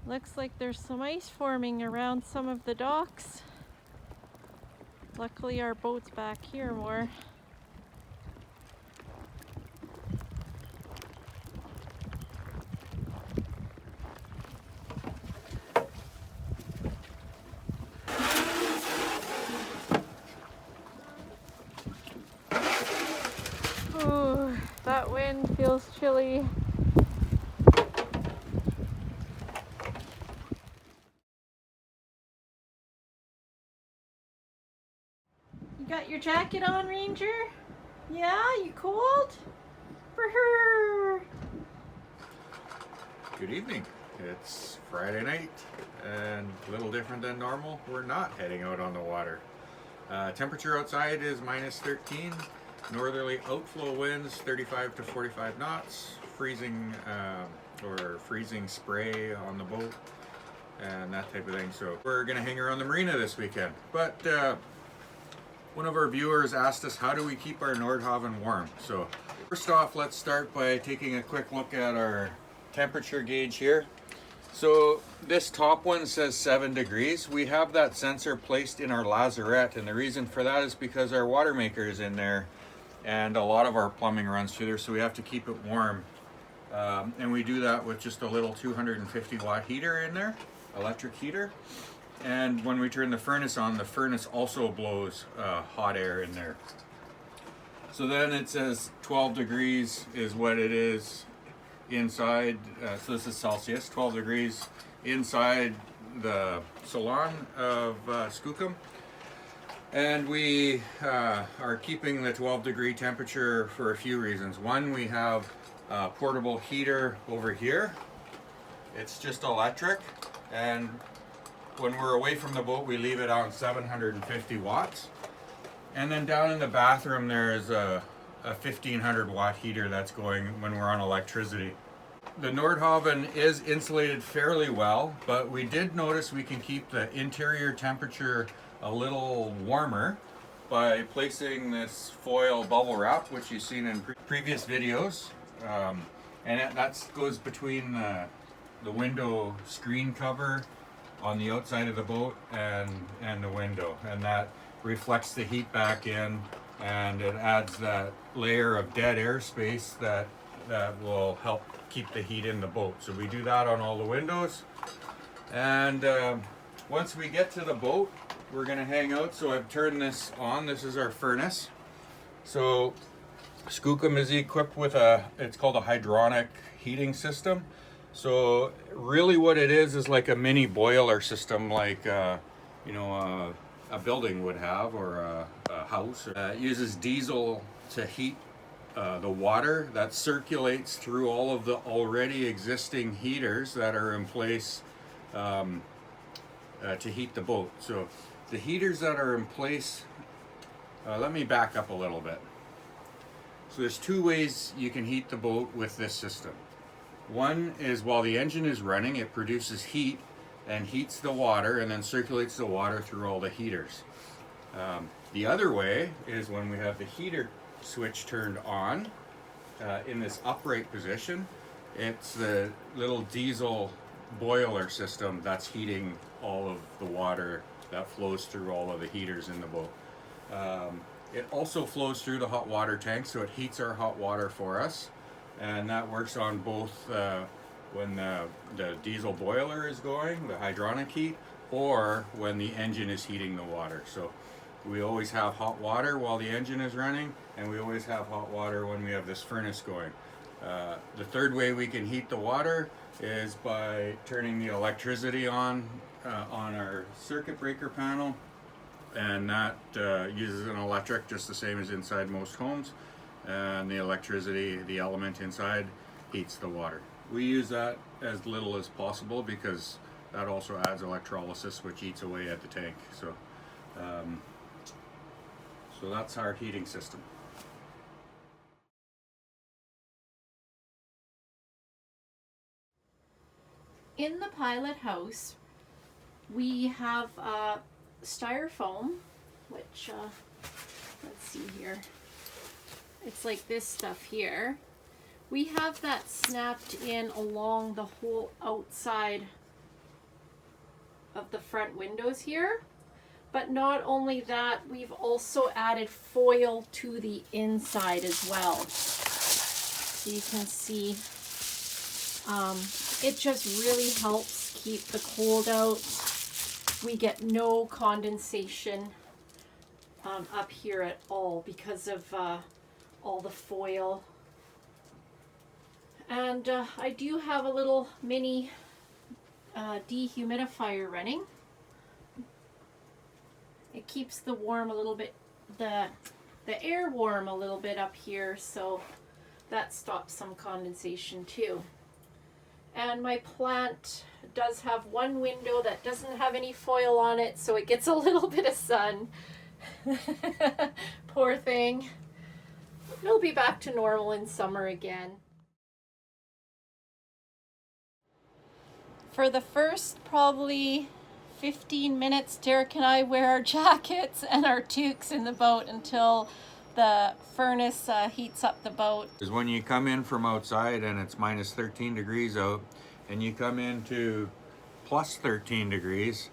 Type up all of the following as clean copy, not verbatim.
Looks like there's some ice forming around some of the docks. Luckily our boat's back here more. Ooh, that wind feels chilly. You got your jacket on, Ranger? Yeah, you cold? Brrr. Good evening. It's Friday night and a little different than normal. We're not heading out on the water. Temperature outside is minus 13. Northerly outflow winds 35 to 45 knots. Freezing or freezing spray on the boat and that type of thing. So we're gonna hang around the marina this weekend. But one of our viewers asked us, how do we keep our Nordhavn warm? So first off, let's start by taking a quick look at our temperature gauge here. So this top one says 7 degrees. We have that sensor placed in our lazarette, and the reason for that is because our water maker is in there and a lot of our plumbing runs through there, so we have to keep it warm. And we do that with just a little 250 watt heater in there, electric heater. And when we turn the furnace on, the furnace also blows hot air in there. So then it says 12 degrees is what it is inside. So this is Celsius, 12 degrees inside the salon of Skookum. And we are keeping the 12 degree temperature for a few reasons. One, we have a portable heater over here. It's just electric, and when we're away from the boat, we leave it on 750 watts. And then down in the bathroom, there's a 1500 watt heater that's going when we're on electricity. The Nordhavn is insulated fairly well, but we did notice we can keep the interior temperature a little warmer by placing this foil bubble wrap, which you've seen in previous videos. And that goes between the window screen cover on the outside of the boat and the window, and that reflects the heat back in, and it adds that layer of dead airspace that will help keep the heat in the boat. So we do that on all the windows. And once we get to the boat, we're gonna hang out. So I've turned this on. This is our furnace. So Skookum is equipped with it's called a hydronic heating system. So really what it is like a mini boiler system, like a building would have, or a house. It uses diesel to heat the water that circulates through all of the already existing heaters that are in place to heat the boat. So the heaters that are in place, let me back up a little bit. So there's two ways you can heat the boat with this system. One is while the engine is running, it produces heat and heats the water and then circulates the water through all the heaters. The other way is when we have the heater switch turned on in this upright position. It's the little diesel boiler system that's heating all of the water that flows through all of the heaters in the boat. It also flows through the hot water tank, so it heats our hot water for us. And that works on both when the diesel boiler is going, the hydronic heat, or when the engine is heating the water. So we always have hot water while the engine is running, and we always have hot water when we have this furnace going. The third way we can heat the water is by turning the electricity on our circuit breaker panel, and that uses an electric just the same as inside most homes. And the electricity, the element inside, heats the water. We use that as little as possible because that also adds electrolysis, which eats away at the tank. So, so that's our heating system. In the pilot house, we have styrofoam, which, let's see here. It's like this stuff here. We have that snapped in along the whole outside of the front windows here. But not only that, we've also added foil to the inside as well. So you can see it just really helps keep the cold out. We get no condensation up here at all because of all the foil. And I do have a little mini dehumidifier running. It keeps the warm a little bit, the air warm a little bit up here, so that stops some condensation too. And my plant does have one window that doesn't have any foil on it, so it gets a little bit of sun. Poor thing. It'll be back to normal in summer again. For the first probably 15 minutes, Derek and I wear our jackets and our toques in the boat until the furnace heats up the boat. Is when you come in from outside and it's minus 13 degrees out, and you come into plus 13 degrees,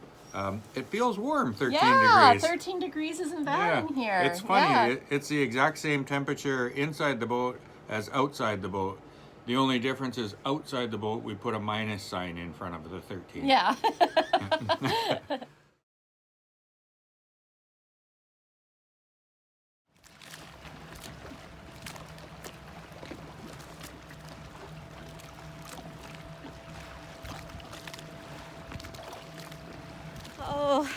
it feels warm. 13 degrees. Yeah, 13 degrees isn't bad in here. It's funny. Yeah. It's the exact same temperature inside the boat as outside the boat. The only difference is outside the boat, we put a minus sign in front of the 13. Yeah. Oh,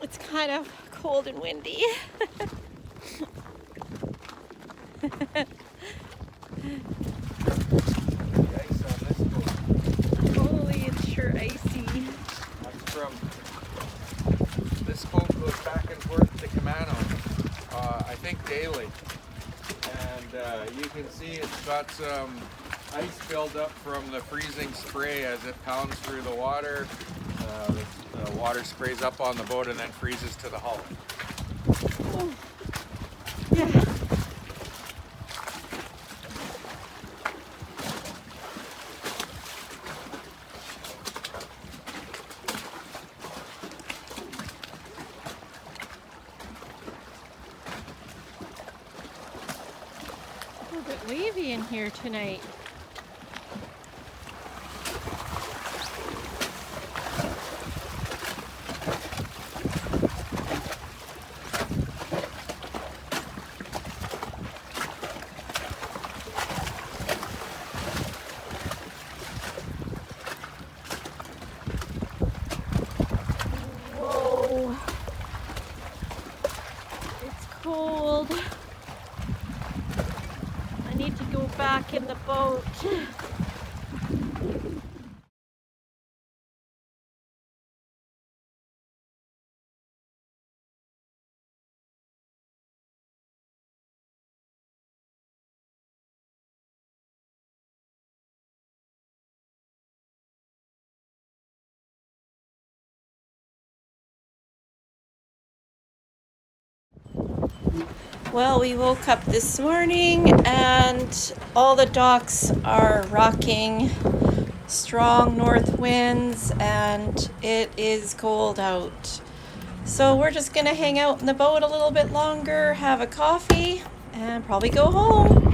it's kind of cold and windy. Ice on this boat. Holy, it's sure icy. That's from this boat goes back and forth to Camano, I think daily. And you can see it's got some ice buildup from the freezing spray as it pounds through the water. The water sprays up on the boat and then freezes to the hull. Oh. Yeah. A little bit wavy in here tonight. Cold. I need to go back in the boat. Well, we woke up this morning and all the docks are rocking, strong north winds, and it is cold out. So we're just gonna hang out in the boat a little bit longer, have a coffee, and probably go home.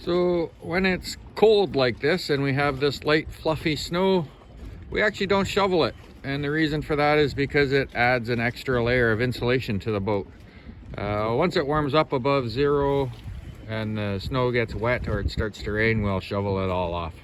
So when it's cold like this and we have this light fluffy snow, we actually don't shovel it. And the reason for that is because it adds an extra layer of insulation to the boat. Once it warms up above 0 and the snow gets wet or it starts to rain, we'll shovel it all off.